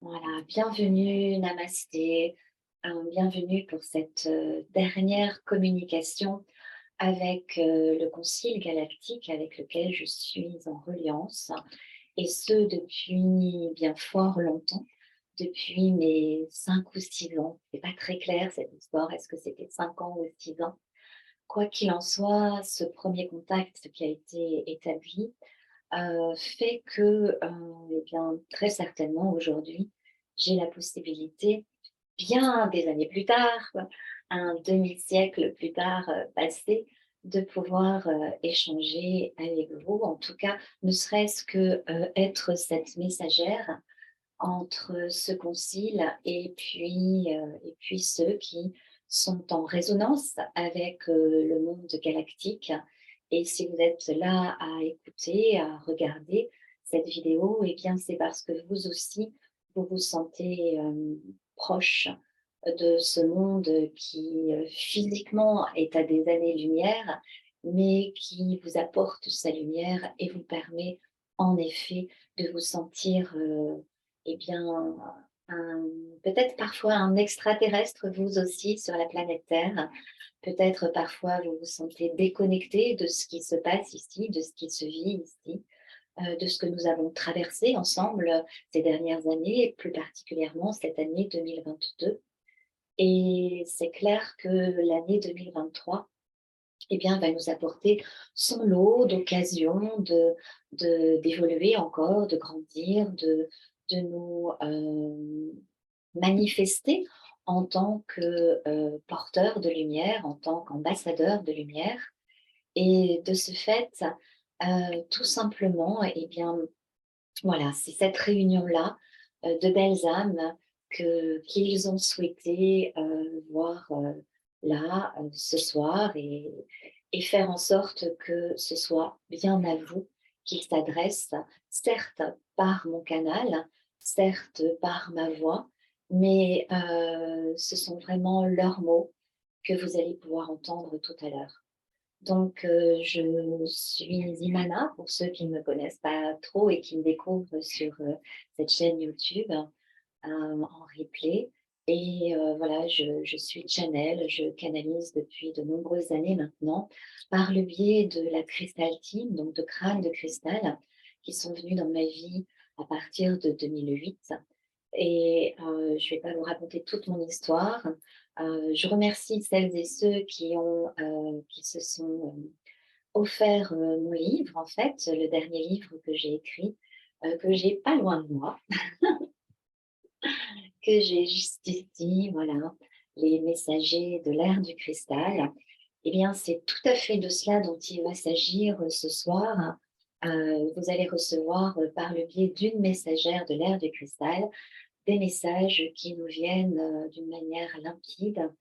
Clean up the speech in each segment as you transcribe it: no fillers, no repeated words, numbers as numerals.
Voilà, bienvenue, namasté, bienvenue pour cette dernière communication avec le Concile galactique avec lequel je suis en reliance, et ce depuis bien fort longtemps, depuis mes 5 ou 6 ans. C'est pas très clair cette histoire, est-ce que c'était 5 ans ou 6 ans? Quoi qu'il en soit, ce premier contact qui a été établi fait que, eh bien, très certainement aujourd'hui, j'ai la possibilité, bien des années plus tard, un demi-siècle plus tard, passé, de pouvoir, échanger avec vous. En tout cas, ne serait-ce que, être cette messagère entre ce concile et puis ceux qui sont en résonance avec, le monde galactique. Et si vous êtes là à écouter, à regarder cette vidéo, eh bien, c'est parce que vous aussi, vous vous sentez, proche de ce monde qui, physiquement est à des années-lumière, mais qui vous apporte sa lumière et vous permet en effet de vous sentir, eh bien, peut-être parfois un extraterrestre, vous aussi, sur la planète Terre. Peut-être parfois vous vous sentez déconnecté de ce qui se passe ici, de ce qui se vit ici, de ce que nous avons traversé ensemble ces dernières années, et plus particulièrement cette année 2022. Et c'est clair que l'année 2023, eh bien, va nous apporter son lot d'occasions d'évoluer encore, de grandir, de nous manifester en tant que porteurs de lumière, en tant qu'ambassadeurs de lumière. Et de ce fait, tout simplement, eh bien, voilà, c'est cette réunion-là, de belles âmes qu'ils ont souhaité, voir, là, ce soir, et faire en sorte que ce soit bien à vous qu'ils s'adressent, certes par mon canal, certes par ma voix, mais ce sont vraiment leurs mots que vous allez pouvoir entendre tout à l'heure. Donc, je suis Imana, pour ceux qui ne me connaissent pas trop et qui me découvrent sur, cette chaîne YouTube, en replay. Et voilà, je suis channel, je canalise depuis de nombreuses années maintenant, par le biais de la Crystal Team, donc de crânes de cristal, qui sont venus dans ma vie à partir de 2008. Et je ne vais pas vous raconter toute mon histoire. Je remercie celles et ceux qui se sont, offert, mon livre, en fait, le dernier livre que j'ai écrit, que j'ai pas loin de moi, que j'ai juste ici, voilà, Les Messagers de l'Ère du Cristal. Eh bien, c'est tout à fait de cela dont il va s'agir, ce soir. Vous allez recevoir, par le biais d'une messagère de l'Ère du Cristal, des messages qui nous viennent, d'une manière limpide,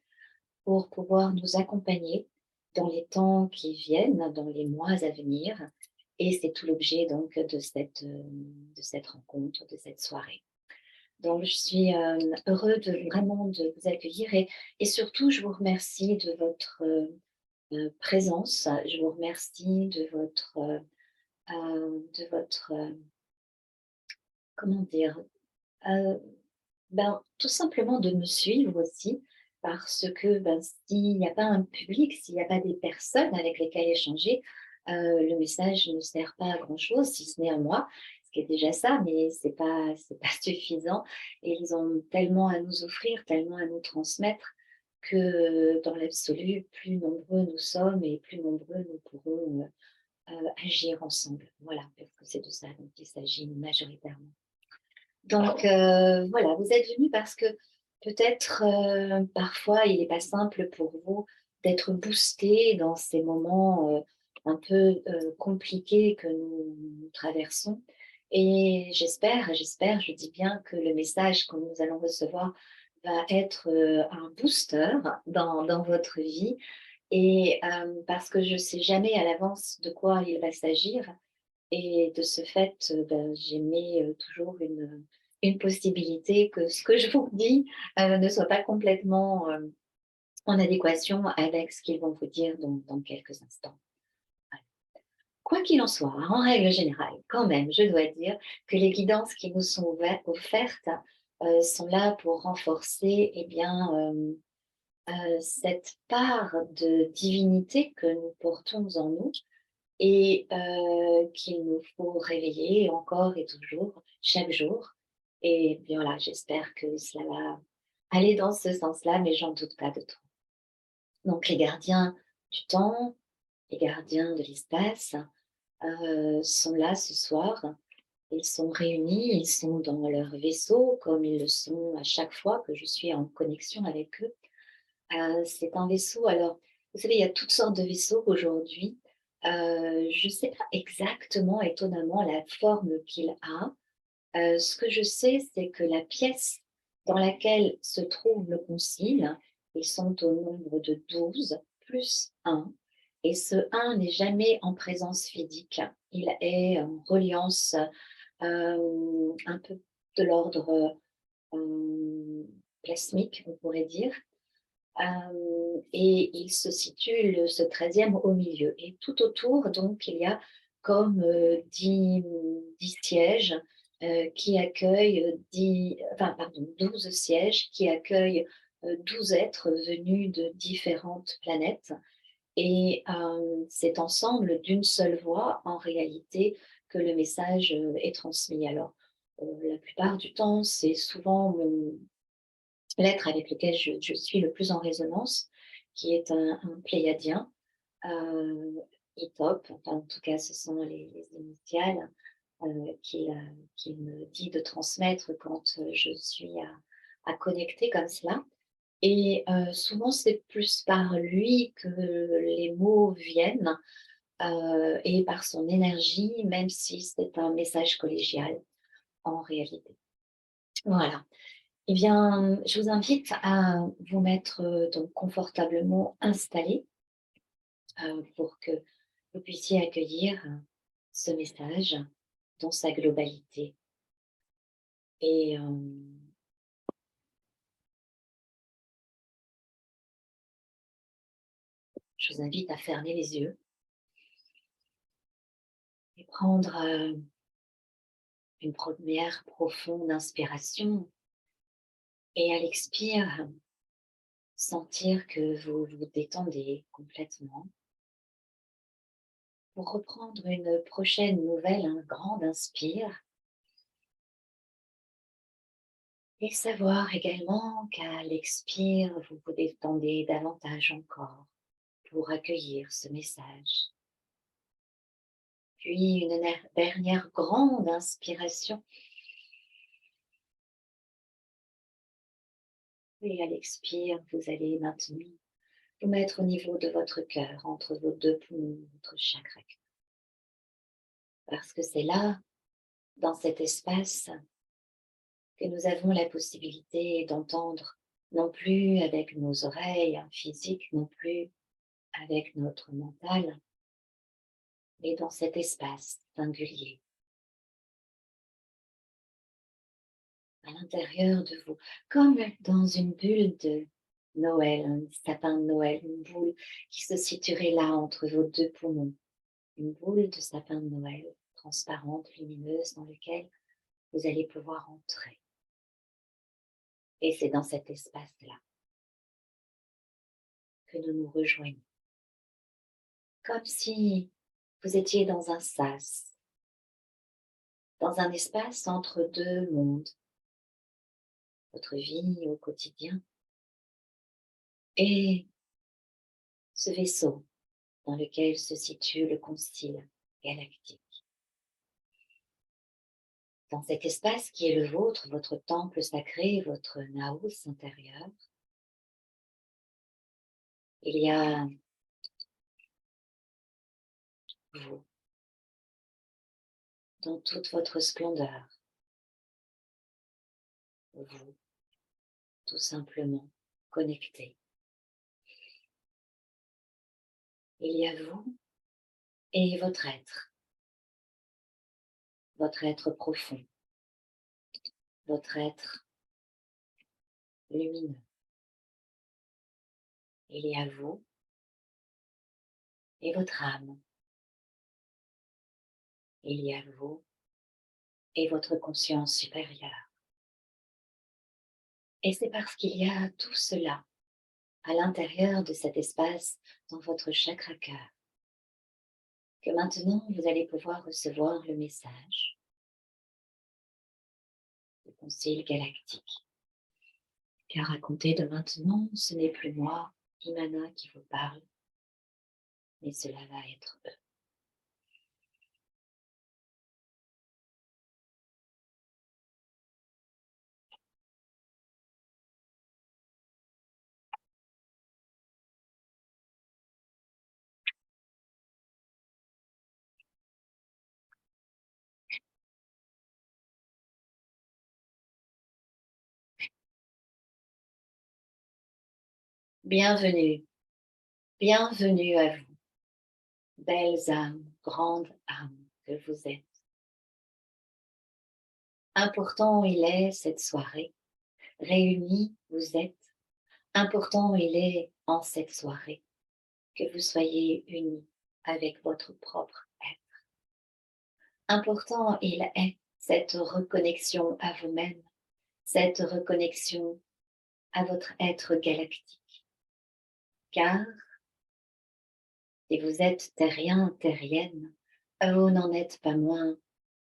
pour pouvoir nous accompagner dans les temps qui viennent, dans les mois à venir. Et c'est tout l'objet donc de cette rencontre, de cette soirée. Donc je suis, heureux de vraiment de vous accueillir, et surtout je vous remercie présence. Je vous remercie de votre, comment dire? Heu, Ben, tout simplement de me suivre aussi, parce que, ben, s'il n'y a pas un public, s'il n'y a pas des personnes avec lesquelles échanger, le message ne sert pas à grand-chose, si ce n'est à moi, ce qui est déjà ça, mais c'est pas suffisant. Et ils ont tellement à nous offrir, tellement à nous transmettre, que dans l'absolu, plus nombreux nous sommes et plus nombreux nous pourrons, agir ensemble. Voilà, parce que c'est de ça dont il s'agit majoritairement. Donc voilà, vous êtes venu parce que peut-être, parfois, il n'est pas simple pour vous d'être boosté dans ces moments, un peu, compliqués que nous traversons. Et j'espère, je dis bien que le message que nous allons recevoir va être, un booster dans votre vie. Et parce que je ne sais jamais à l'avance de quoi il va s'agir, et de ce fait, ben, j'émets, toujours une possibilité que ce que je vous dis, ne soit pas complètement, en adéquation avec ce qu'ils vont vous dire dans quelques instants. Voilà. Quoi qu'il en soit, en règle générale, quand même, je dois dire que les guidances qui nous sont offertes sont là pour renforcer, eh bien, cette part de divinité que nous portons en nous et qu'il nous faut réveiller encore et toujours, chaque jour. Et bien voilà, j'espère que cela va aller dans ce sens-là, mais j'en doute pas de tout. Donc les gardiens du temps, les gardiens de l'espace, sont là ce soir. Ils sont réunis, ils sont dans leur vaisseau comme ils le sont à chaque fois que je suis en connexion avec eux. C'est un vaisseau alors, vous savez, il y a toutes sortes de vaisseaux aujourd'hui. Je ne sais pas exactement, étonnamment, la forme qu'il a. Ce que je sais, c'est que la pièce dans laquelle se trouve le concile, ils sont au nombre de 12 plus un, et ce un n'est jamais en présence physique. Il est en reliance, un peu de l'ordre, plasmique, on pourrait dire. Et il se situe ce 13e au milieu et tout autour donc il y a comme, 10 sièges, qui accueillent 10 enfin pardon 12 sièges qui accueillent, 12 êtres venus de différentes planètes et c'est ensemble d'une seule voix en réalité que le message, est transmis. Alors, la plupart du temps, c'est souvent mon l'être avec lequel je suis le plus en résonance, qui est un pléiadien, heu, Itop, enfin en tout cas ce sont les initiales, qu'il me dit de transmettre quand, je suis à connecter comme cela et souvent c'est plus par lui que les mots viennent, et par son énergie, même si c'est un message collégial en réalité. Voilà. Eh bien, je vous invite à vous mettre donc confortablement installé pour que vous puissiez accueillir ce message dans sa globalité. Et je vous invite à fermer les yeux et prendre une première profonde inspiration et à l'expire, sentir que vous vous détendez complètement pour reprendre une prochaine nouvelle, un grande inspire. Et savoir également qu'à l'expire, vous vous détendez davantage encore pour accueillir ce message. Puis une dernière grande inspiration. Et à l'expire, vous allez maintenant vous mettre au niveau de votre cœur, entre vos deux poumons, votre chakra. Parce que c'est là, dans cet espace, que nous avons la possibilité d'entendre, non plus avec nos oreilles physiques, non plus avec notre mental, mais dans cet espace singulier, à l'intérieur de vous, comme dans une bulle de Noël, un sapin de Noël, une boule qui se situerait là entre vos deux poumons, une boule de sapin de Noël transparente, lumineuse, dans laquelle vous allez pouvoir entrer. Et c'est dans cet espace-là que nous nous rejoignons, comme si vous étiez dans un sas, dans un espace entre deux mondes, votre vie au quotidien et ce vaisseau dans lequel se situe le concile galactique. Dans cet espace qui est le vôtre, votre temple sacré, votre naos intérieur, il y a vous, dans toute votre splendeur, vous, tout simplement connecté. Il y a vous et votre être profond, votre être lumineux. Il y a vous et votre âme. Il y a vous et votre conscience supérieure. Et c'est parce qu'il y a tout cela à l'intérieur de cet espace dans votre chakra cœur que maintenant vous allez pouvoir recevoir le message du Concile galactique. Car à compter de maintenant, ce n'est plus moi, Imana, qui vous parle, mais cela va être eux. Bienvenue, bienvenue à vous, belles âmes, grandes âmes que vous êtes. Important il est cette soirée, réunis vous êtes, important il est en cette soirée que vous soyez unis avec votre propre être. Important il est cette reconnexion à vous-même, cette reconnexion à votre être galactique. Car si vous êtes terrien, terrienne, vous n'en êtes pas moins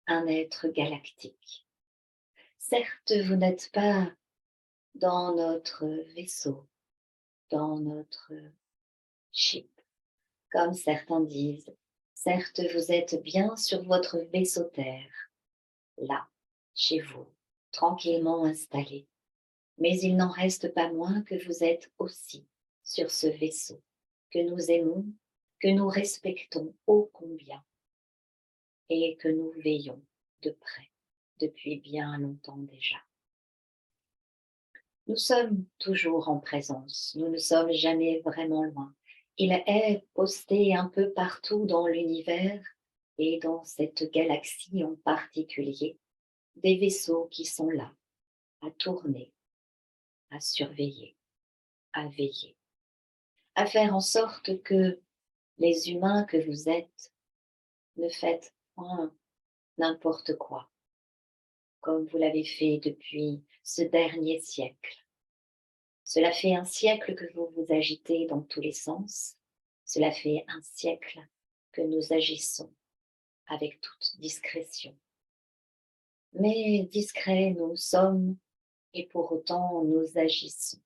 un être galactique. Certes, vous n'êtes pas dans notre vaisseau, dans notre ship, comme certains disent. Certes, vous êtes bien sur votre vaisseau Terre, là, chez vous, tranquillement installé. Mais il n'en reste pas moins que vous êtes aussi sur ce vaisseau, que nous aimons, que nous respectons ô combien, et que nous veillons de près depuis bien longtemps déjà. Nous sommes toujours en présence, nous ne sommes jamais vraiment loin. Il est posté un peu partout dans l'univers et dans cette galaxie en particulier, des vaisseaux qui sont là, à tourner, à surveiller, à veiller, à faire en sorte que les humains que vous êtes ne faites point n'importe quoi, comme vous l'avez fait depuis ce dernier siècle. Cela fait un siècle que vous vous agitez dans tous les sens. Cela fait un siècle que nous agissons avec toute discrétion. Mais discrets nous sommes et pour autant nous agissons.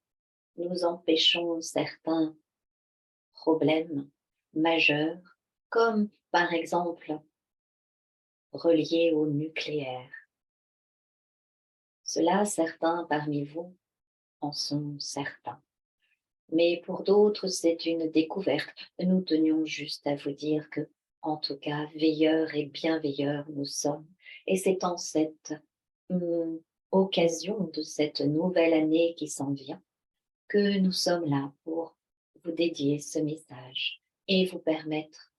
Nous empêchons certains problèmes majeurs, comme par exemple reliés au nucléaire. Cela, certains parmi vous en sont certains. Mais pour d'autres, c'est une découverte. Nous tenions juste à vous dire que, en tout cas, veilleurs et bienveilleurs nous sommes. Et c'est en cette occasion de cette nouvelle année qui s'en vient que nous sommes là pour vous dédier ce message et vous permettre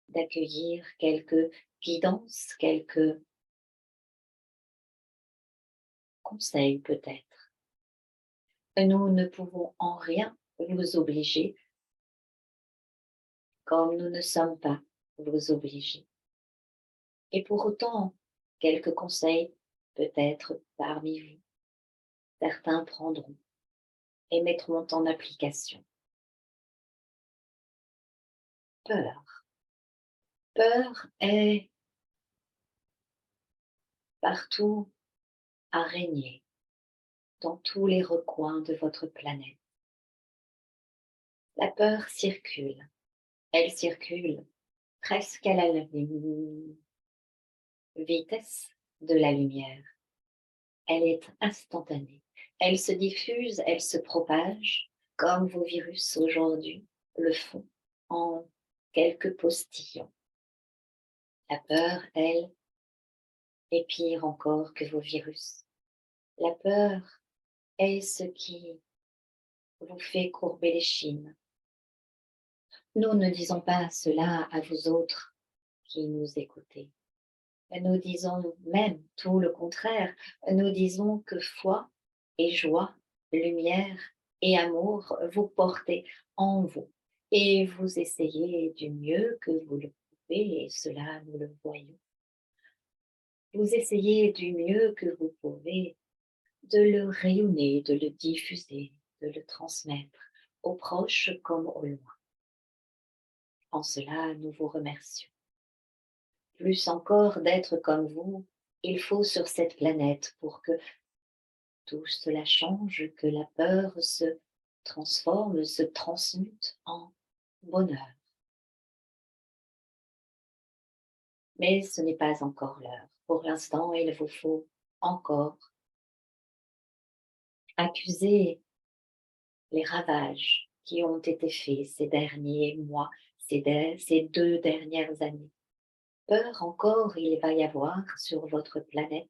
d'accueillir quelques guidances, quelques conseils peut-être. Nous ne pouvons en rien vous obliger, comme nous ne sommes pas vous obliger. Et pour autant, quelques conseils peut-être parmi vous, certains prendront et mettront en application. Peur. Peur est partout à régner, dans tous les recoins de votre planète. La peur circule. Elle circule presque à la vitesse de la lumière. Elle est instantanée. Elle se diffuse, elle se propage, comme vos virus aujourd'hui le font, en quelques postillons. La peur, elle, est pire encore que vos virus. La peur est ce qui vous fait courber les chines. Nous ne disons pas cela à vous autres qui nous écoutez. Nous disons même tout le contraire. Nous disons que foi et joie, lumière et amour vous portez en vous et vous essayez du mieux que vous le pouvez, et cela nous le voyons. Vous essayez du mieux que vous pouvez de le rayonner, de le diffuser, de le transmettre aux proches comme au loin. En cela, nous vous remercions. Plus encore d'être comme vous, il faut sur cette planète pour que tout cela change, que la peur se transforme, se transmute en bonheur. Mais ce n'est pas encore l'heure. Pour l'instant, il vous faut encore accuser les ravages qui ont été faits ces derniers mois, ces 2 dernières années. Peur encore il va y avoir sur votre planète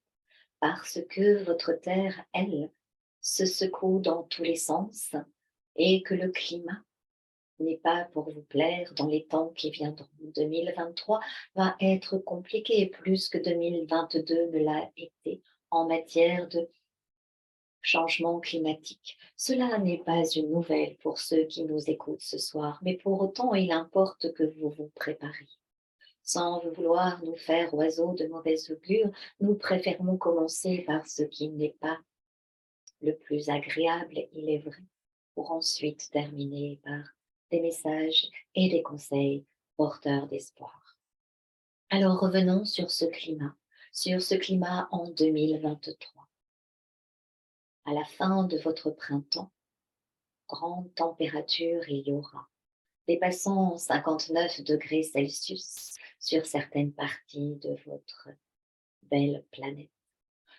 parce que votre Terre, elle, se secoue dans tous les sens et que le climat n'est pas pour vous plaire dans les temps qui viendront. 2023 va être compliqué plus que 2022 ne l'a été en matière de changement climatique. Cela n'est pas une nouvelle pour ceux qui nous écoutent ce soir, mais pour autant il importe que vous vous prépariez. Sans vouloir nous faire oiseaux de mauvaise augure, nous préférons commencer par ce qui n'est pas le plus agréable, il est vrai, pour ensuite terminer par des messages et des conseils porteurs d'espoir. Alors revenons sur ce climat en 2023. À la fin de votre printemps, grande température il y aura, dépassant 59 degrés Celsius sur certaines parties de votre belle planète.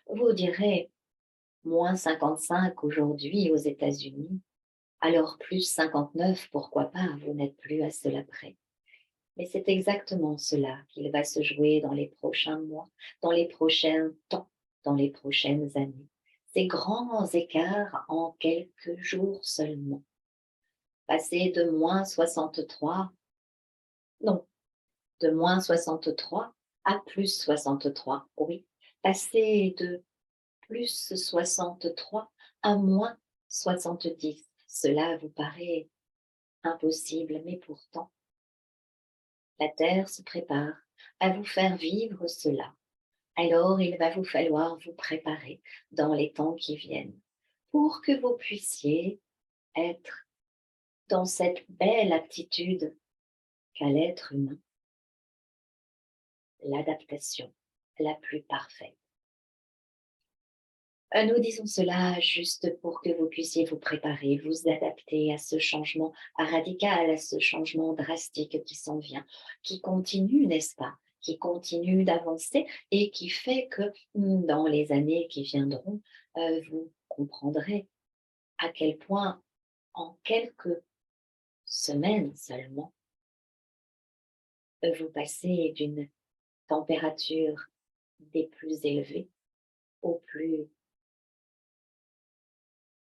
Vous direz moins 55 aujourd'hui aux États-Unis, alors plus 59, pourquoi pas, vous n'êtes plus à cela près. Mais c'est exactement cela qu'il va se jouer dans les prochains mois, dans les prochains temps, dans les prochaines années. Ces grands écarts en quelques jours seulement. Passer de moins 63, non, de moins 63 à plus 63, oui. Passer de plus 63 à moins 70. Cela vous paraît impossible, mais pourtant, la Terre se prépare à vous faire vivre cela. Alors, il va vous falloir vous préparer dans les temps qui viennent pour que vous puissiez être dans cette belle aptitude qu'a l'être humain, l'adaptation la plus parfaite. Nous disons cela juste pour que vous puissiez vous préparer, vous adapter à ce changement radical, à ce changement drastique qui s'en vient, qui continue, n'est-ce pas? Qui continue d'avancer et qui fait que dans les années qui viendront, vous comprendrez à quel point en quelques semaines seulement, vous passez d'une température des plus élevées aux plus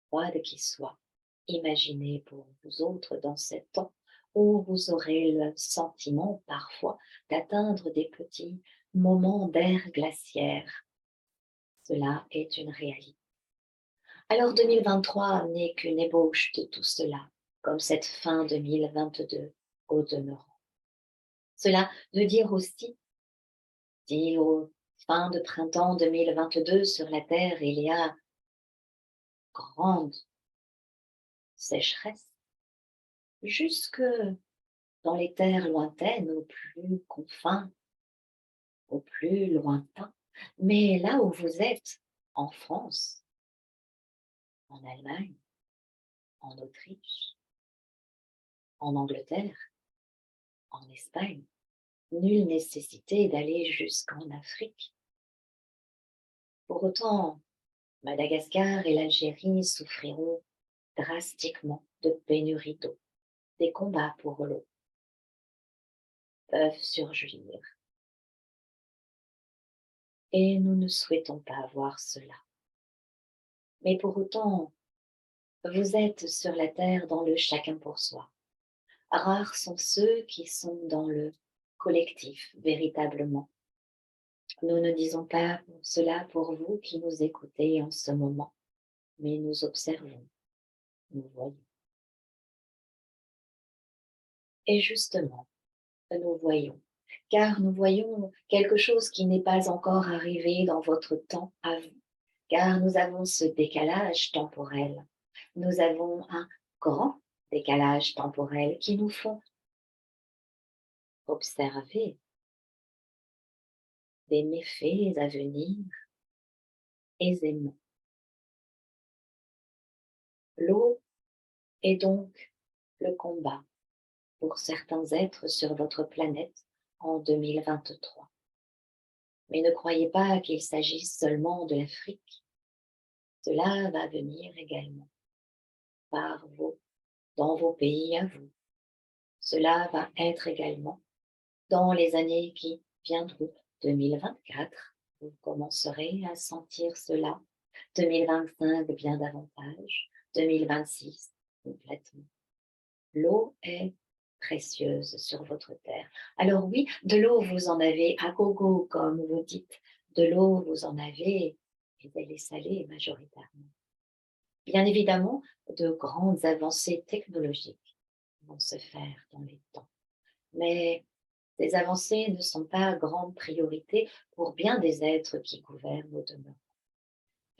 froide qui soit. Imaginez pour vous autres dans ce temps où vous aurez le sentiment parfois d'atteindre des petits moments d'air glaciaire. Cela est une réalité. Alors 2023 n'est qu'une ébauche de tout cela, comme cette fin 2022 au demeurant. Cela veut dire aussi, si au fin de printemps 2022 sur la Terre il y a grande sécheresse, jusque dans les terres lointaines, aux plus confins, aux plus lointains. Mais là où vous êtes, en France, en Allemagne, en Autriche, en Angleterre, en Espagne, nulle nécessité d'aller jusqu'en Afrique. Pour autant, Madagascar et l'Algérie souffriront drastiquement de pénurie d'eau. Des combats pour l'eau peuvent surgir. Et nous ne souhaitons pas voir cela. Mais pour autant, vous êtes sur la terre dans le chacun pour soi. Rares sont ceux qui sont dans le collectif, véritablement. Nous ne disons pas cela pour vous qui nous écoutez en ce moment, mais nous observons, nous voyons. Et justement, nous voyons, car nous voyons quelque chose qui n'est pas encore arrivé dans votre temps à vous, car nous avons ce décalage temporel. Nous avons un grand décalage temporel qui nous font observer des méfaits à venir aisément. L'eau est donc le combat pour certains êtres sur votre planète en 2023. Mais ne croyez pas qu'il s'agisse seulement de l'Afrique. Cela va venir également par vous, dans vos pays à vous. Cela va être également dans les années qui viendront. 2024, vous commencerez à sentir cela. 2025, bien davantage. 2026, complètement. L'eau est précieuse sur votre terre. Alors oui, de l'eau, vous en avez à gogo, comme vous dites. De l'eau, vous en avez, et elle est salée majoritairement. Bien évidemment, de grandes avancées technologiques vont se faire dans les temps. Mais ces avancées ne sont pas grande priorité pour bien des êtres qui gouvernent au demeurant.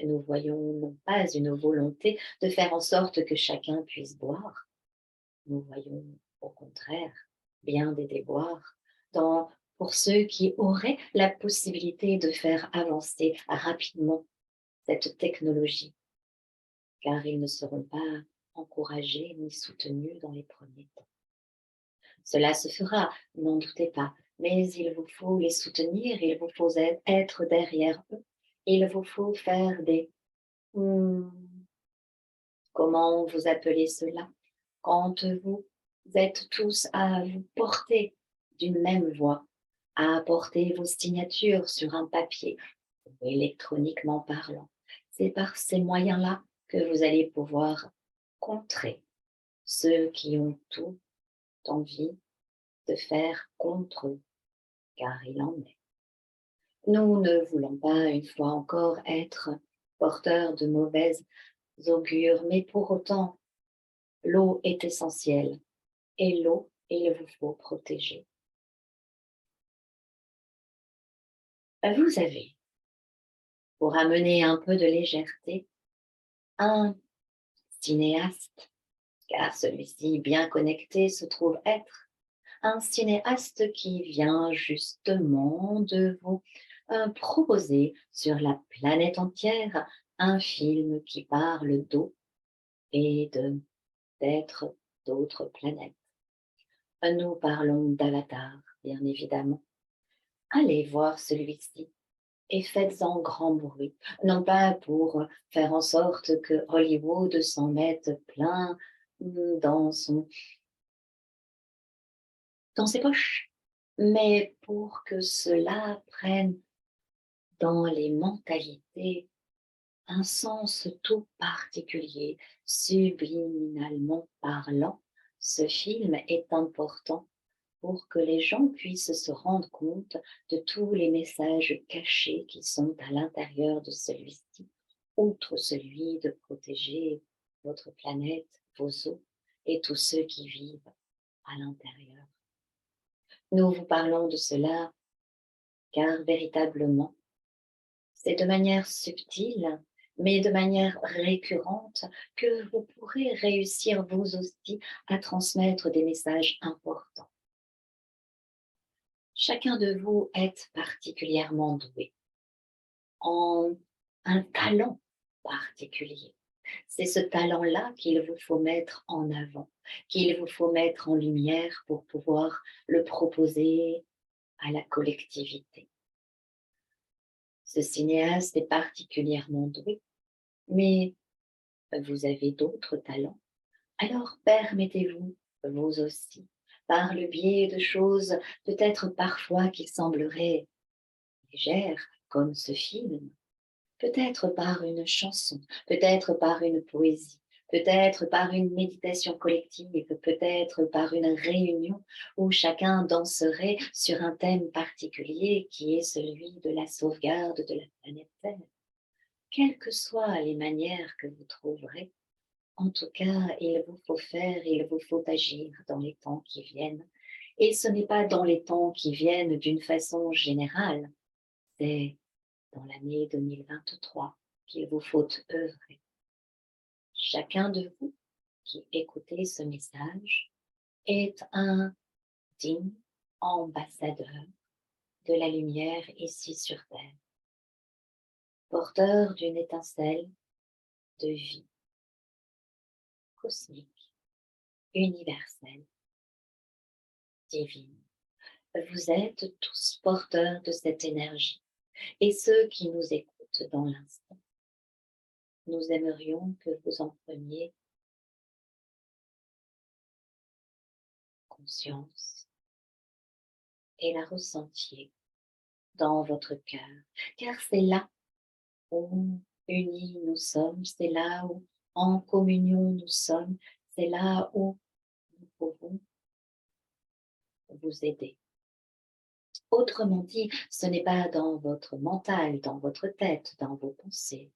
Nous voyons non pas une volonté de faire en sorte que chacun puisse boire, nous voyons au contraire bien des déboires pour ceux qui auraient la possibilité de faire avancer rapidement cette technologie, car ils ne seront pas encouragés ni soutenus dans les premiers temps. Cela se fera, n'en doutez pas, mais il vous faut les soutenir, il vous faut être derrière eux, il vous faut faire des hmm, comment vous appelez cela? Quand vous êtes tous à vous porter d'une même voix, à apporter vos signatures sur un papier, ou électroniquement parlant. C'est par ces moyens-là que vous allez pouvoir contrer ceux qui ont tout envie de faire contre eux, car il en est. Nous ne voulons pas, une fois encore, être porteurs de mauvaises augures, mais pour autant, l'eau est essentielle et l'eau, il vous faut protéger. Vous avez, pour amener un peu de légèreté, un cinéaste, car celui-ci, bien connecté, se trouve être un cinéaste qui vient justement de vous proposer sur la planète entière un film qui parle d'eau et d'êtres d'autres planètes. Nous parlons d'Avatar, bien évidemment. Allez voir celui-ci et faites-en grand bruit, non pas pour faire en sorte que Hollywood s'en mette plein dans ses poches, mais pour que cela prenne dans les mentalités un sens tout particulier, subliminalement parlant. Ce film est important pour que les gens puissent se rendre compte de tous les messages cachés qui sont à l'intérieur de celui-ci, outre celui de protéger votre planète, vos eaux et tous ceux qui vivent à l'intérieur. Nous vous parlons de cela car véritablement, c'est de manière subtile, mais de manière récurrente, que vous pourrez réussir vous aussi à transmettre des messages importants. Chacun de vous est particulièrement doué en un talent particulier. C'est ce talent-là qu'il vous faut mettre en avant, qu'il vous faut mettre en lumière pour pouvoir le proposer à la collectivité. Ce cinéaste est particulièrement doué, mais vous avez d'autres talents. Alors permettez-vous, vous aussi, par le biais de choses peut-être parfois qui sembleraient légères, comme ce film, peut-être par une chanson, peut-être par une poésie, peut-être par une méditation collective, peut-être par une réunion où chacun danserait sur un thème particulier qui est celui de la sauvegarde de la planète Terre. Quelles que soient les manières que vous trouverez, en tout cas, il vous faut faire, il vous faut agir dans les temps qui viennent. Et ce n'est pas dans les temps qui viennent d'une façon générale, c'est dans l'année 2023 qu'il vous faut œuvrer. Chacun de vous qui écoutez ce message est un digne ambassadeur de la lumière ici sur Terre, porteur d'une étincelle de vie cosmique, universelle, divine. Vous êtes tous porteurs de cette énergie et ceux qui nous écoutent dans l'instant, nous aimerions que vous en preniez conscience et la ressentiez dans votre cœur, car c'est là où unis nous sommes, c'est là où en communion nous sommes, c'est là où nous pouvons vous aider. Autrement dit, ce n'est pas dans votre mental, dans votre tête, dans vos pensées,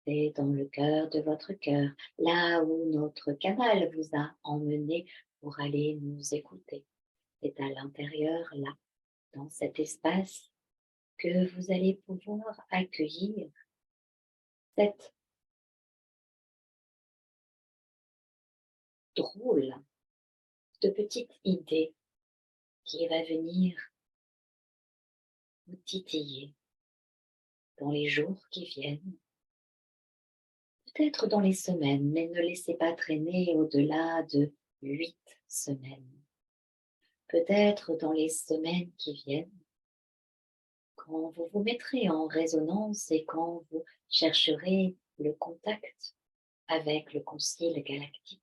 c'est dans le cœur de votre cœur, là où notre canal vous a emmené pour aller nous écouter. C'est à l'intérieur, là, dans cet espace, que vous allez pouvoir accueillir cette drôle de petite idée qui va venir vous titiller dans les jours qui viennent, peut-être dans les semaines, mais ne laissez pas traîner au-delà de 8 semaines. Peut-être dans les semaines qui viennent, quand vous vous mettrez en résonance et quand vous chercherez le contact avec le concile galactique.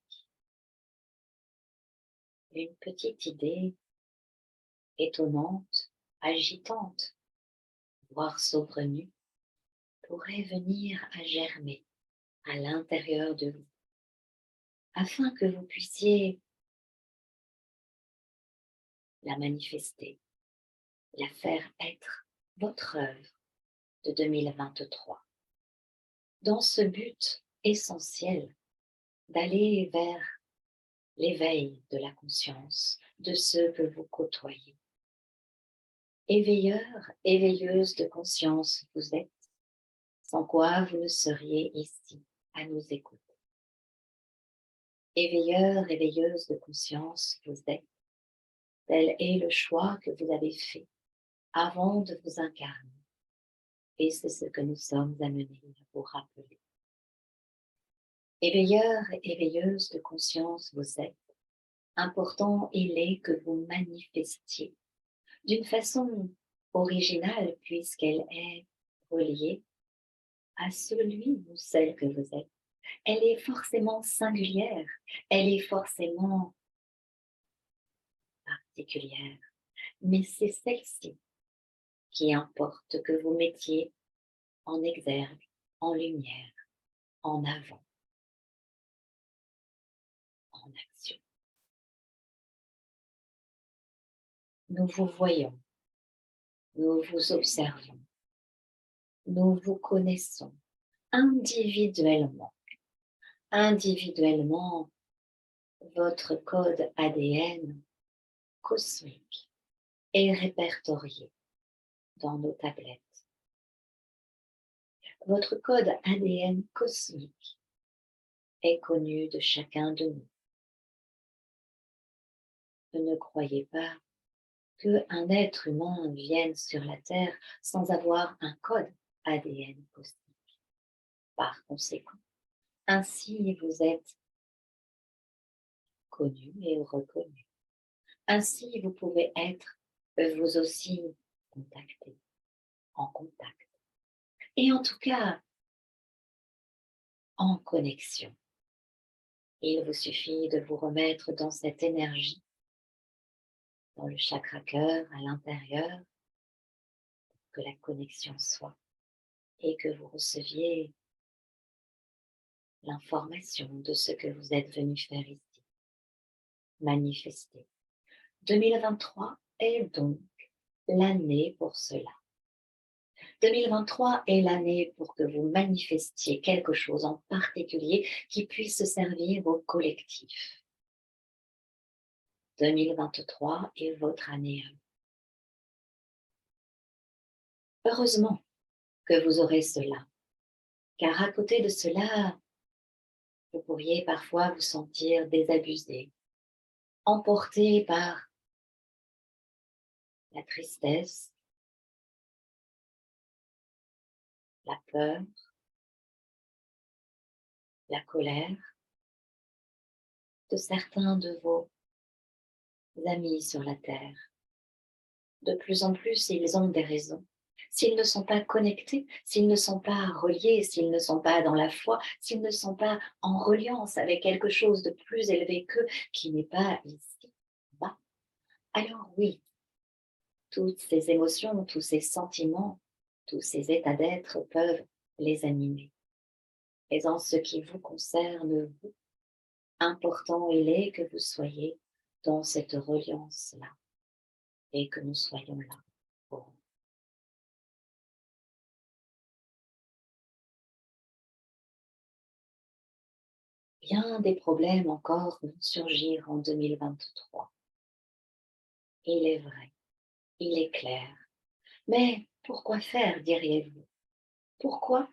Une petite idée étonnante, agitante, voire saugrenue, pourrait venir à germer à l'intérieur de vous, afin que vous puissiez la manifester, la faire être votre œuvre de 2023, dans ce but essentiel d'aller vers l'éveil de la conscience de ceux que vous côtoyez. Éveilleurs, éveilleuses de conscience vous êtes, sans quoi vous ne seriez ici à nous écouter. Éveilleurs, éveilleuses de conscience vous êtes, tel est le choix que vous avez fait avant de vous incarner. Et c'est ce que nous sommes amenés à vous rappeler. Éveilleurs et éveilleuses de conscience vous êtes, important il est que vous manifestiez d'une façon originale puisqu'elle est reliée à celui ou celle que vous êtes. Elle est forcément singulière, elle est forcément particulière, mais c'est celle-ci qui importe que vous mettiez en exergue, en lumière, en avant, en action. Nous vous voyons, nous vous observons, nous vous connaissons individuellement. Individuellement, votre code ADN cosmique est répertorié dans nos tablettes. Votre code ADN cosmique est connu de chacun de nous. Ne croyez pas qu'un être humain vienne sur la Terre sans avoir un code ADN cosmique. Par conséquent, ainsi vous êtes connu et reconnu. Ainsi vous pouvez être vous aussi contacté, en contact. Et en tout cas, en connexion. Il vous suffit de vous remettre dans cette énergie, dans le chakra cœur à l'intérieur, que la connexion soit et que vous receviez l'information de ce que vous êtes venu faire ici. Manifester. 2023 est donc l'année pour cela. 2023 est l'année pour que vous manifestiez quelque chose en particulier qui puisse servir au collectif. 2023 est votre année à vous. Heureusement que vous aurez cela car à côté de cela, vous pourriez parfois vous sentir désabusé, emporté par la tristesse, la peur, la colère de certains de vos amis sur la Terre. De plus en plus, ils ont des raisons. S'ils ne sont pas connectés, s'ils ne sont pas reliés, s'ils ne sont pas dans la foi, s'ils ne sont pas en reliance avec quelque chose de plus élevé qu'eux, qui n'est pas ici, bas, alors oui, toutes ces émotions, tous ces sentiments, tous ces états d'être peuvent les animer. Et en ce qui vous concerne, vous, important il est que vous soyez dans cette reliance-là et que nous soyons là pour vous. Bien des problèmes encore vont surgir en 2023. Il est vrai, il est clair. Mais pourquoi faire, diriez-vous? Pourquoi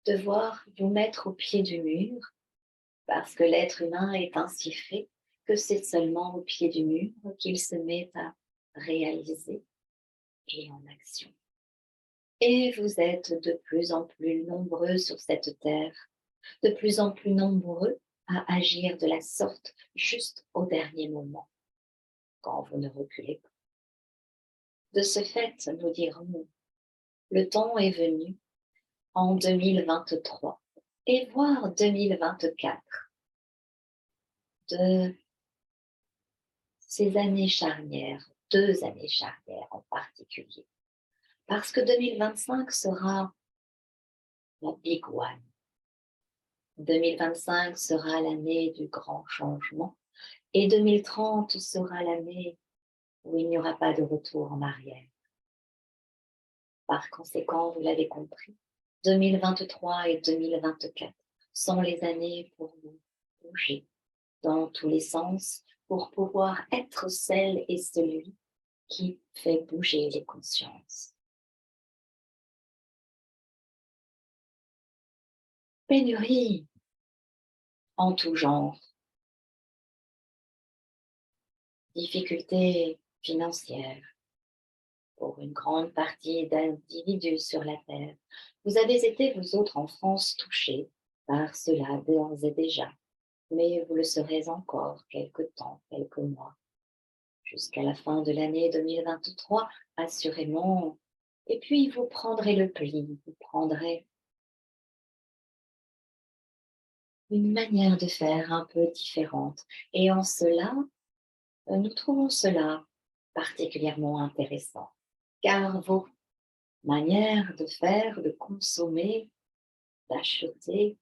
devoir vous mettre au pied du mur? Parce que l'être humain est ainsi fait que c'est seulement au pied du mur qu'il se met à réaliser et en action. Et vous êtes de plus en plus nombreux sur cette terre, de plus en plus nombreux à agir de la sorte juste au dernier moment, quand vous ne reculez pas. De ce fait, nous dirons, le temps est venu en 2023 et voire 2024 de ces années charnières, 2 années charnières en particulier, parce que 2025 sera la big one. 2025 sera l'année du grand changement et 2030 sera l'année où il n'y aura pas de retour en arrière. Par conséquent, vous l'avez compris, 2023 et 2024 sont les années pour vous bouger dans tous les sens, pour pouvoir être celle et celui qui fait bouger les consciences. Pénurie en tout genre, difficultés financières pour une grande partie d'individus sur la Terre. Vous avez été, vous autres en France, touchés par cela d'ores et déjà, mais vous le serez encore quelque temps, quelques mois, jusqu'à la fin de l'année 2023, assurément. Et puis vous prendrez le pli, vous prendrez une manière de faire un peu différente. Et en cela, nous trouvons cela particulièrement intéressant, car vos manières de faire, de consommer, d'acheter,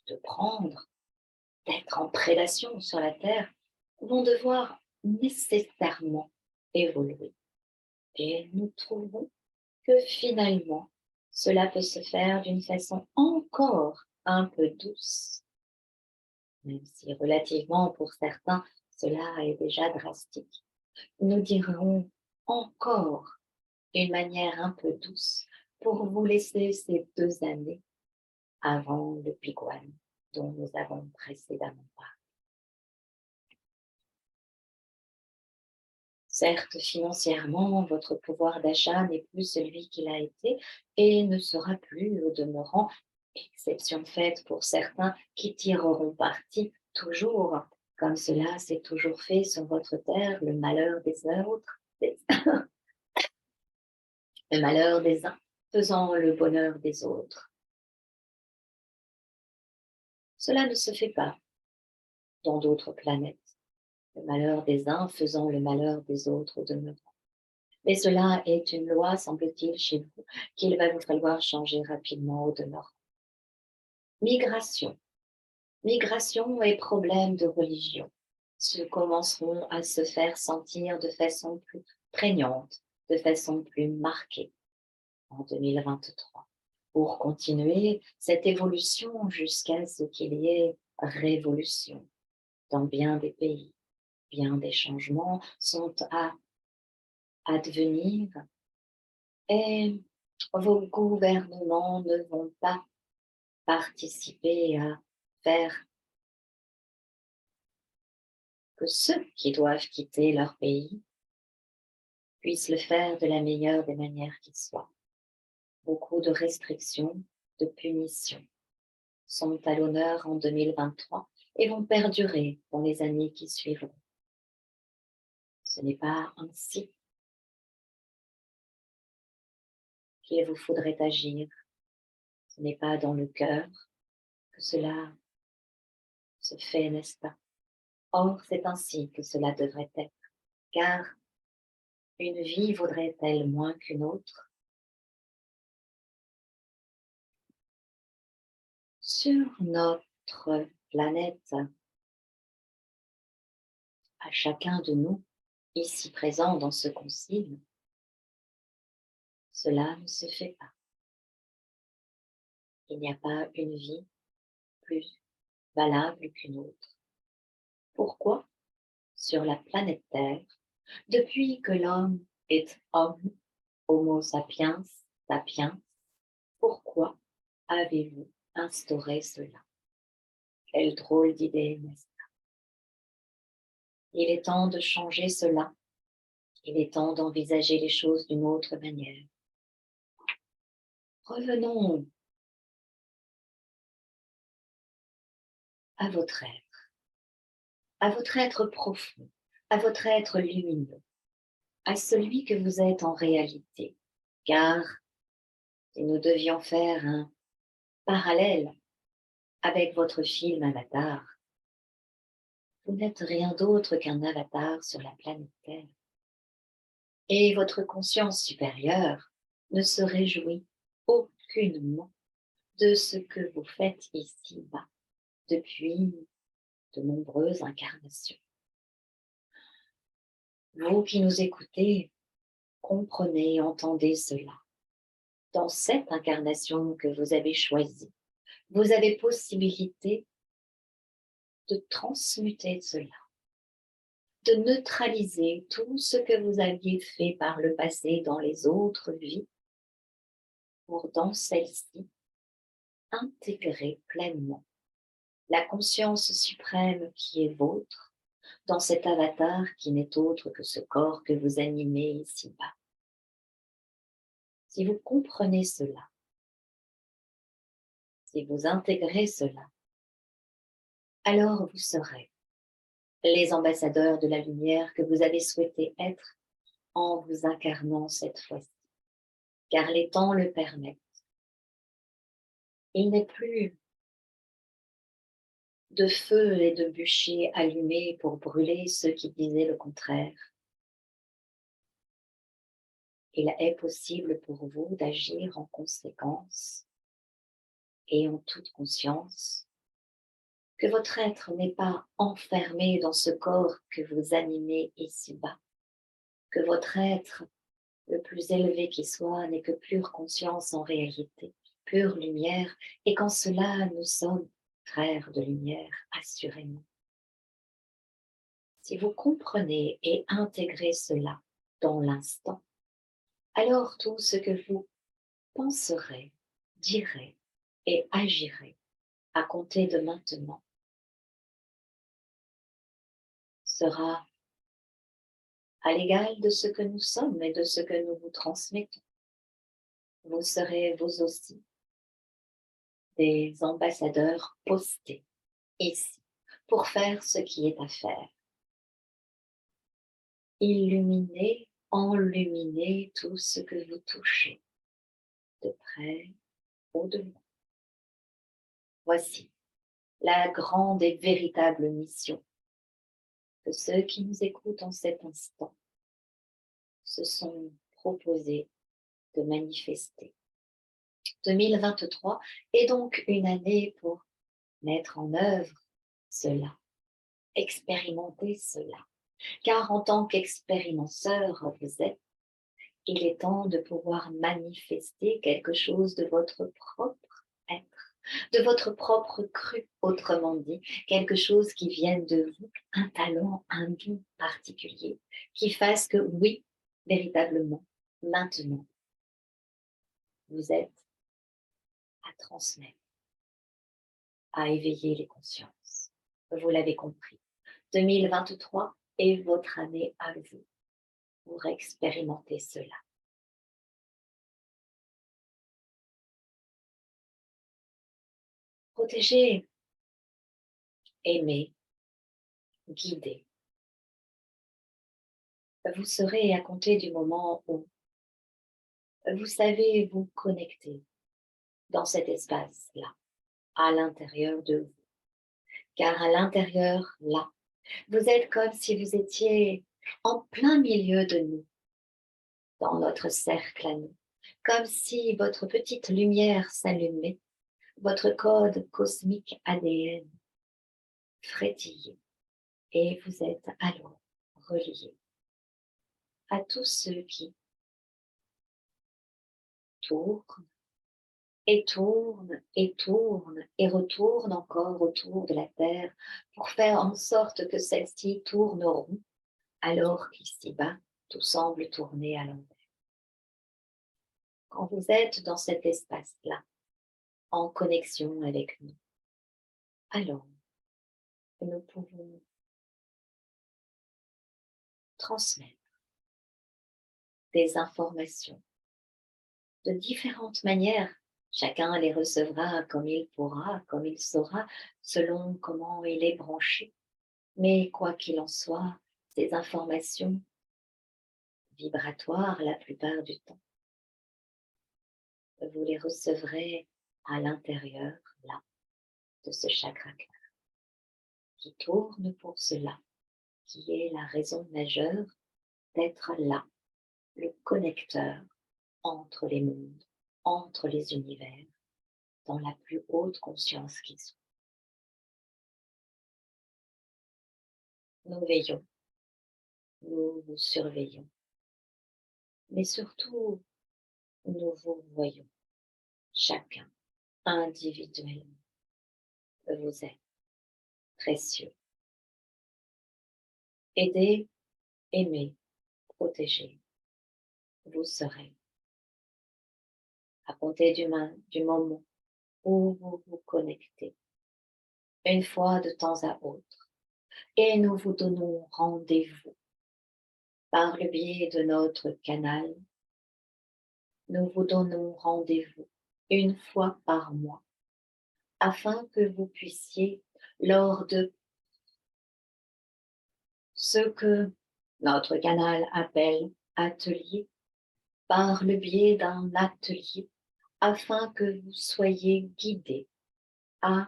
de prendre, d'être en prédation sur la terre, vont devoir nécessairement évoluer. Et nous trouvons que finalement, cela peut se faire d'une façon encore un peu douce, même si relativement pour certains, cela est déjà drastique. Nous dirons encore une manière un peu douce pour vous laisser ces 2 années avant le Big One dont nous avons précédemment parlé. Certes, financièrement, votre pouvoir d'achat n'est plus celui qu'il a été et ne sera plus au demeurant, exception faite pour certains qui tireront parti toujours, comme cela s'est toujours fait sur votre terre, le malheur des autres, le malheur des uns faisant le bonheur des autres. Cela ne se fait pas dans d'autres planètes, le malheur des uns faisant le malheur des autres au demeurant. Mais cela est une loi, semble-t-il, chez vous, qu'il va vous falloir changer rapidement au demeurant. Migration. Migration et problèmes de religion se commenceront à se faire sentir de façon plus prégnante, de façon plus marquée en 2023, pour continuer cette évolution jusqu'à ce qu'il y ait révolution dans bien des pays. Bien des changements sont à advenir et Vos gouvernements ne vont pas participer à faire que ceux qui doivent quitter leur pays puissent le faire de la meilleure des manières qui soit. Beaucoup de restrictions, de punitions sont à l'honneur en 2023 et vont perdurer dans les années qui suivront. Ce n'est pas ainsi qu'il vous faudrait agir. Ce n'est pas dans le cœur que cela se fait, n'est-ce pas? Or, c'est ainsi que cela devrait être, car une vie vaudrait-elle moins qu'une autre? Sur notre planète, à chacun de nous, ici présents dans ce concile, cela ne se fait pas. Il n'y a pas une vie plus valable qu'une autre. Pourquoi, sur la planète Terre, depuis que l'homme est homme, Homo sapiens, sapiens, pourquoi avez-vous instauré cela? Quelle drôle d'idée, n'est-ce pas? Il est temps de changer cela. Il est temps d'envisager les choses d'une autre manière. Revenons à votre être profond, à votre être lumineux, à celui que vous êtes en réalité. Car si nous devions faire un parallèle avec votre film Avatar, vous n'êtes rien d'autre qu'un avatar sur la planète Terre. Et votre conscience supérieure ne se réjouit aucunement de ce que vous faites ici-bas depuis de nombreuses incarnations. Vous qui nous écoutez, comprenez et entendez cela. Dans cette incarnation que vous avez choisie, vous avez possibilité de transmuter cela, de neutraliser tout ce que vous aviez fait par le passé dans les autres vies, pour dans celle-ci intégrer pleinement la conscience suprême qui est vôtre dans cet avatar qui n'est autre que ce corps que vous animez ici-bas. Si vous comprenez cela, si vous intégrez cela, alors vous serez les ambassadeurs de la lumière que vous avez souhaité être en vous incarnant cette fois-ci, car les temps le permettent. Il n'est plus de feu et de bûcher allumés pour brûler ceux qui disaient le contraire. Il est possible pour vous d'agir en conséquence et en toute conscience que votre être n'est pas enfermé dans ce corps que vous animez ici-bas, que votre être, le plus élevé qui soit, n'est que pure conscience en réalité, pure lumière, et qu'en cela nous sommes frères de lumière, assurément. Si vous comprenez et intégrez cela dans l'instant, alors tout ce que vous penserez, direz et agirez à compter de maintenant sera à l'égal de ce que nous sommes et de ce que nous vous transmettons. Vous serez vous aussi des ambassadeurs postés ici pour faire ce qui est à faire. Illuminez, enluminez tout ce que vous touchez, de près ou de loin. Voici la grande et véritable mission que ceux qui nous écoutent en cet instant se sont proposés de manifester. 2023 est donc une année pour mettre en œuvre cela, expérimenter cela. Car en tant qu'expérimenteur vous êtes, il est temps de pouvoir manifester quelque chose de votre propre être, de votre propre cru, autrement dit, quelque chose qui vienne de vous, un talent, un don particulier, qui fasse que oui, véritablement, maintenant, Vous êtes à transmettre, à éveiller les consciences. Vous l'avez compris. 2023 est votre année à vous pour expérimenter cela. Protéger, aimer, guider. Vous serez à compter du moment où vous savez vous connecter dans cet espace-là, à l'intérieur de vous. Car à l'intérieur, là, vous êtes comme si vous étiez en plein milieu de nous, dans notre cercle à nous, comme si votre petite lumière s'allumait, votre code cosmique ADN frétillait, et vous êtes alors reliés à tous ceux qui tournent et tournent et tournent et retournent encore autour de la Terre pour faire en sorte que celle-ci tourne rond, alors qu'ici-bas, tout semble tourner à l'envers. Quand vous êtes dans cet espace-là, en connexion avec nous, alors nous pouvons transmettre des informations de différentes manières. Chacun les recevra comme il pourra, comme il saura, selon comment il est branché. Mais quoi qu'il en soit, ces informations vibratoires la plupart du temps, vous les recevrez à l'intérieur, là, de ce chakra clair, qui tourne pour cela, qui est la raison majeure d'être là, le connecteur entre les mondes, entre les univers, dans la plus haute conscience qui soit. Nous veillons, nous vous surveillons, mais surtout, nous vous voyons, chacun, individuellement. Vous êtes précieux. Aidez, aimez, protégez. Vous serez, à compter du moment où vous vous connectez, une fois de temps à autre, et nous vous donnons rendez-vous par le biais de notre canal. Nous vous donnons rendez-vous une fois par mois afin que vous puissiez, lors de ce que notre canal appelle atelier, par le biais d'un atelier, afin que vous soyez guidés à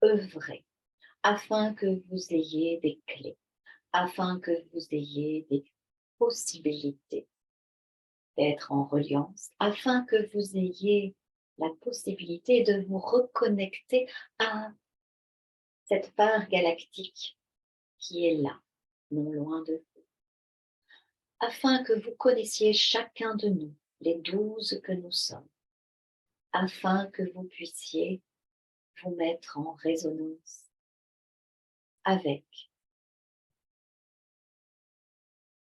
œuvrer, afin que vous ayez des clés, afin que vous ayez des possibilités d'être en reliance, afin que vous ayez la possibilité de vous reconnecter à cette part galactique qui est là, non loin de vous, afin que vous connaissiez chacun de nous, les 12 que nous sommes, afin que vous puissiez vous mettre en résonance avec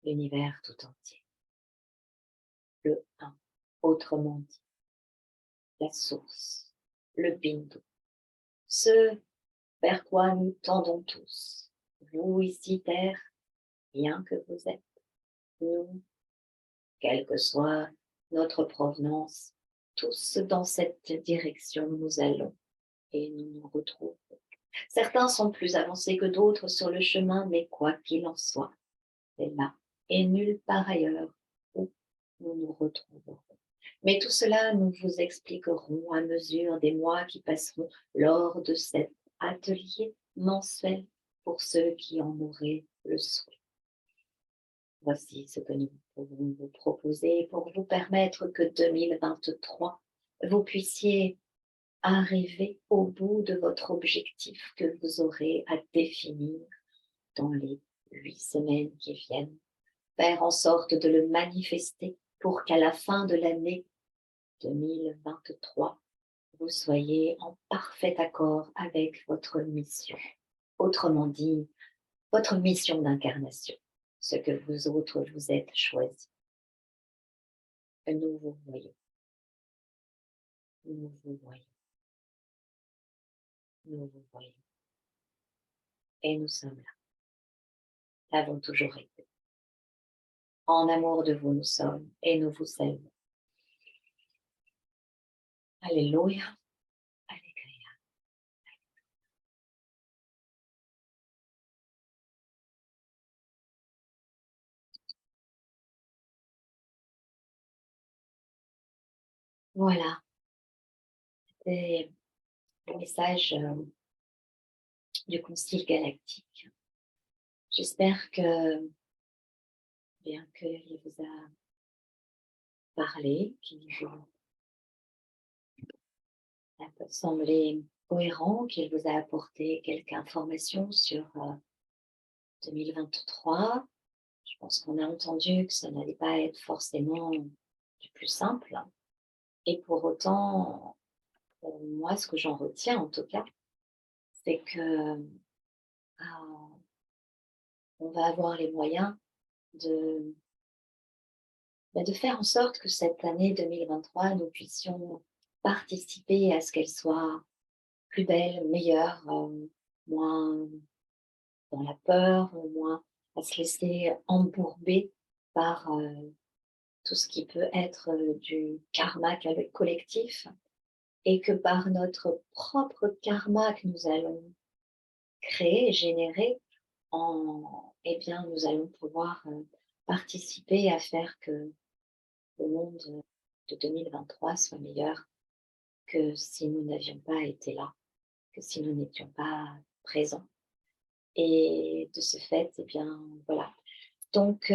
l'univers tout entier, le un, autrement dit, la source, le bindu, ce vers quoi nous tendons tous, vous ici Terre, bien que vous êtes, nous, quelle que soit notre provenance, tous dans cette direction nous allons et nous nous retrouvons. Certains sont plus avancés que d'autres sur le chemin, mais quoi qu'il en soit, c'est là et nulle part ailleurs où nous nous retrouverons. Mais tout cela, nous vous expliquerons à mesure des mois qui passeront lors de cet atelier mensuel pour ceux qui en auraient le souhait. Voici ce que nous pouvons vous proposer pour vous permettre que 2023, vous puissiez arriver au bout de votre objectif que vous aurez à définir dans les 8 semaines qui viennent, faire en sorte de le manifester pour qu'à la fin de l'année 2023, vous soyez en parfait accord avec votre mission. Autrement dit, votre mission d'incarnation, ce que vous autres vous êtes choisi. Nous vous voyons. nous vous voyons, nous vous voyons. Et nous sommes là, l'avons toujours été. En amour de vous, nous sommes et nous vous saluons. Alléluia, Alléluia. Voilà, c'est le message du Concile galactique. J'espère que, bien qu'il vous a parlé, qu'il vous a semblé cohérent, qu'il vous a apporté quelques informations sur 2023. Je pense qu'on a entendu que ça n'allait pas être forcément du plus simple. Et pour autant, moi, ce que j'en retiens en tout cas, c'est que on va avoir les moyens de, de faire en sorte que cette année 2023, nous puissions participer à ce qu'elle soit plus belle, meilleure, moins dans la peur, moins à se laisser embourber par tout ce qui peut être du karma collectif, et que par notre propre karma que nous allons créer, générer, eh bien, nous allons pouvoir participer à faire que le monde de 2023 soit meilleur que si nous n'avions pas été là, que si nous n'étions pas présents. Et de ce fait, eh bien, voilà. Donc,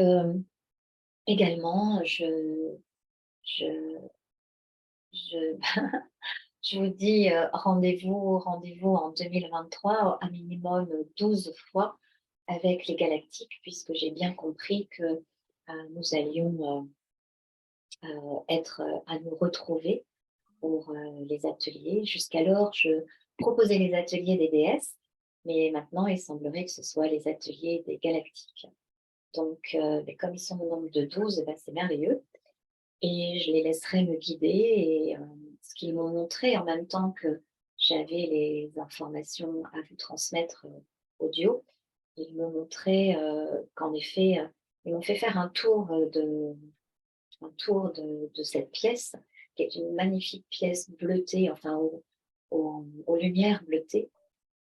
également, je, je, je vous dis rendez-vous en 2023, un minimum 12 fois avec les galactiques, puisque j'ai bien compris que nous allions être à nous retrouver pour les ateliers. Jusqu'alors, je proposais les ateliers des déesses, mais maintenant, il semblerait que ce soit les ateliers des galactiques. Donc, mais comme ils sont au nombre de 12, ben, c'est merveilleux. Et je les laisserai me guider. Et ce qu'ils m'ont montré en même temps que j'avais les informations à vous transmettre audio, ils me montraient qu'en effet, ils m'ont fait faire un tour de cette pièce, qui est une magnifique pièce bleutée, enfin aux lumières bleutées.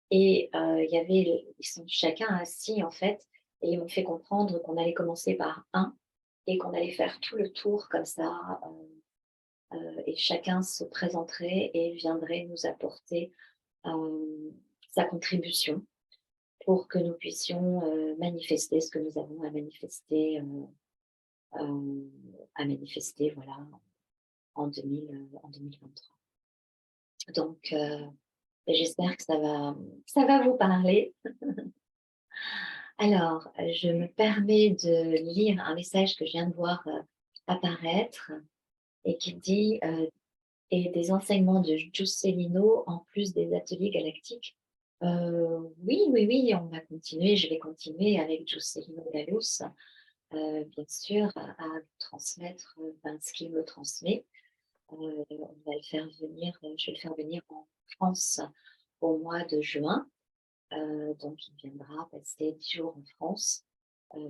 Et ils sont chacun assis en fait, et ils m'ont fait comprendre qu'on allait commencer par un et qu'on allait faire tout le tour comme ça, et chacun se présenterait et viendrait nous apporter sa contribution pour que nous puissions manifester ce que nous avons à manifester voilà, en 2023. Donc, j'espère que ça va vous parler. Alors, je me permets de lire un message que je viens de voir apparaître et qui dit et des enseignements de Giussellino en plus des ateliers galactiques. Oui, oui, oui, on va continuer, je vais continuer avec Giussellino Gallus, bien sûr, à transmettre ce qu'il me transmet. On va le faire venir, je vais le faire venir en France au mois de juin. Donc, il viendra passer 10 jours en France.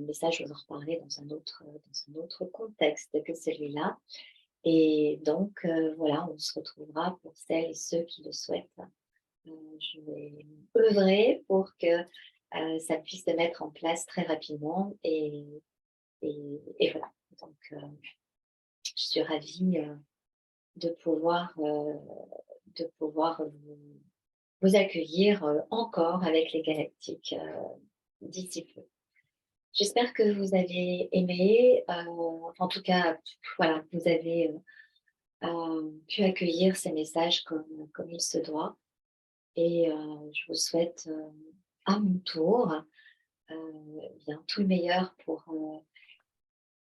Mais ça, je vais en reparler dans un autre contexte que celui-là. Et donc, voilà, on se retrouvera pour celles et ceux qui le souhaitent. Je vais œuvrer pour que ça puisse se mettre en place très rapidement. Et voilà. Donc, je suis ravie de pouvoir vous accueillir encore avec les galactiques d'ici peu. J'espère que vous avez aimé, en tout cas, voilà, vous avez pu accueillir ces messages comme il se doit. Et je vous souhaite à mon tour bien tout le meilleur pour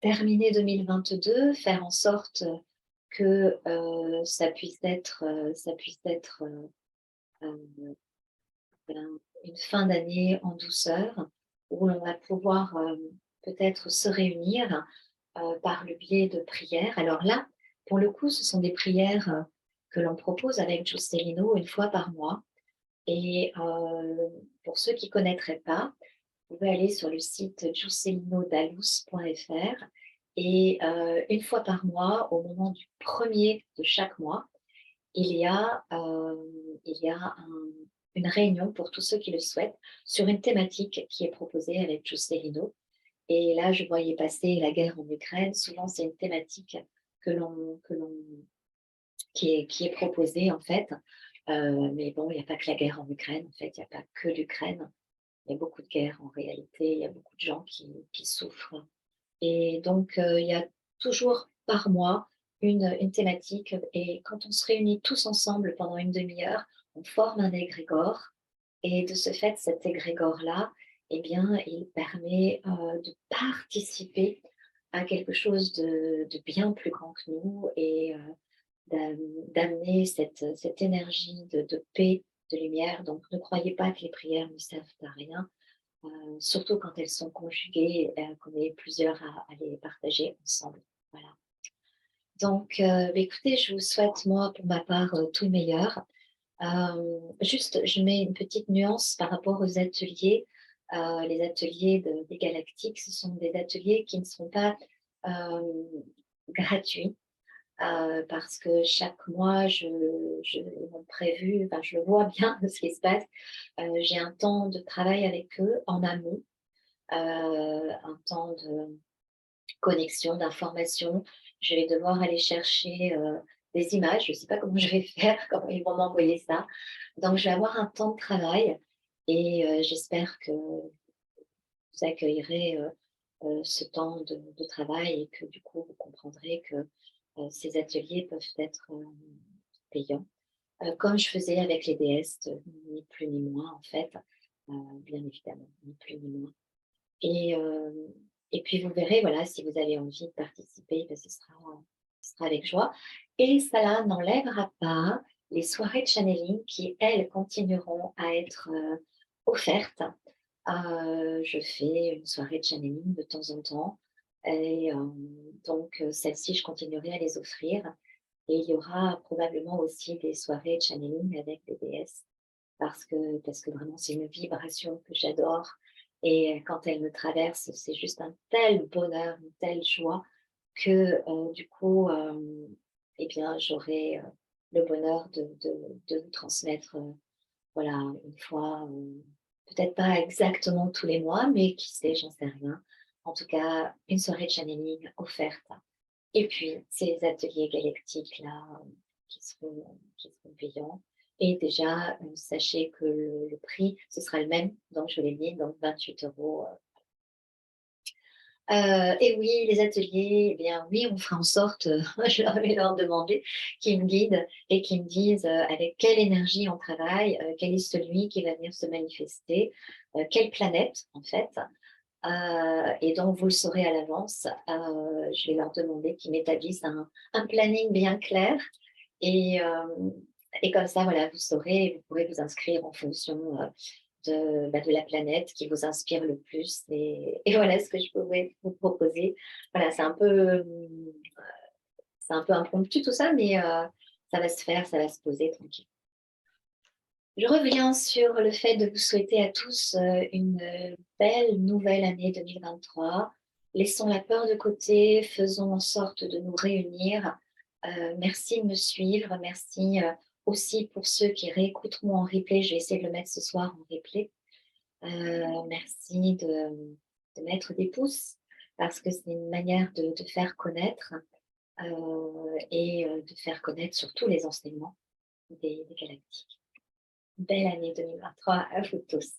terminer 2022, faire en sorte que ça puisse être une fin d'année en douceur, où l'on va pouvoir peut-être se réunir par le biais de prières. Alors là, pour le coup, ce sont des prières que l'on propose avec Giussellino une fois par mois. Et pour ceux qui ne connaîtraient pas, vous pouvez aller sur le site giussellinodalus.fr et une fois par mois, au moment du premier de chaque mois, il y a, une réunion pour tous ceux qui le souhaitent sur une thématique qui est proposée avec Giussellino. Et là, je voyais passer la guerre en Ukraine. Souvent, c'est une thématique que l'on, que l'on, qui est proposée en fait. Mais bon, il n'y a pas que la guerre en Ukraine. En fait, il n'y a pas que l'Ukraine. Il y a beaucoup de guerres en réalité. Il y a beaucoup de gens qui souffrent. Et donc, il y a toujours par mois une thématique. Et quand on se réunit tous ensemble pendant une demi-heure, on forme un égrégore. Et de ce fait, cet égrégore-là, eh bien, il permet de participer à quelque chose de bien plus grand que nous et d'amener cette énergie de paix, de lumière. Donc, ne croyez pas que les prières ne servent à rien, surtout quand elles sont conjuguées, qu'on est plusieurs à les partager ensemble. Voilà. Donc, écoutez, je vous souhaite, moi, pour ma part, tout le meilleur. Juste, je mets une petite nuance par rapport aux ateliers. Les ateliers des galactiques, ce sont des ateliers qui ne sont pas gratuits. Parce que chaque mois, ils m'ont prévu, enfin, je le vois bien de ce qui se passe. J'ai un temps de travail avec eux en amont, un temps de connexion, d'information. Je vais devoir aller chercher des images. Je ne sais pas comment je vais faire, comment ils vont m'envoyer ça. Donc, je vais avoir un temps de travail et j'espère que vous accueillerez ce temps de travail et que du coup, vous comprendrez que ces ateliers peuvent être payants. Comme je faisais avec les déesses, ni plus ni moins en fait, bien évidemment, ni plus ni moins. Et puis vous verrez, voilà, si vous avez envie de participer, ben, ce sera avec joie. Et cela n'enlèvera pas les soirées de channeling qui, elles, continueront à être offertes. Je fais une soirée de channeling de temps en temps. Et donc, celles-ci, je continuerai à les offrir. Et il y aura probablement aussi des soirées de channeling avec des déesses parce que vraiment, c'est une vibration que j'adore et quand elle me traverse, c'est juste un tel bonheur, une telle joie que, du coup, eh bien, j'aurai, le bonheur de vous transmettre, voilà, une fois, peut-être pas exactement tous les mois, mais qui sait, j'en sais rien. En tout cas, une soirée de channeling offerte et puis ces ateliers galactiques-là, qui seront payants. Et déjà, sachez que le prix, ce sera le même, donc je l'ai dit, donc 28 €. Et oui, les ateliers, eh bien oui, on fera en sorte, je vais leur demander, qu'ils me guident et qu'ils me disent avec quelle énergie on travaille, quel est celui qui va venir se manifester, quelle planète en fait. Et donc, vous le saurez à l'avance. Je vais leur demander qu'ils m'établissent un planning bien clair. Et, et comme ça, voilà, vous saurez, vous pourrez vous inscrire en fonction de la planète qui vous inspire le plus. Et voilà ce que je pourrais vous proposer. Voilà, c'est un peu impromptu tout ça, mais ça va se faire, ça va se poser tranquille. Je reviens sur le fait de vous souhaiter à tous une belle nouvelle année 2023. Laissons la peur de côté, faisons en sorte de nous réunir. Merci de me suivre, merci aussi pour ceux qui réécouteront en replay. Je vais essayer de le mettre ce soir en replay. Merci de mettre des pouces parce que c'est une manière de faire connaître et de faire connaître surtout les enseignements des galactiques. Belle année 2023 à vous tous.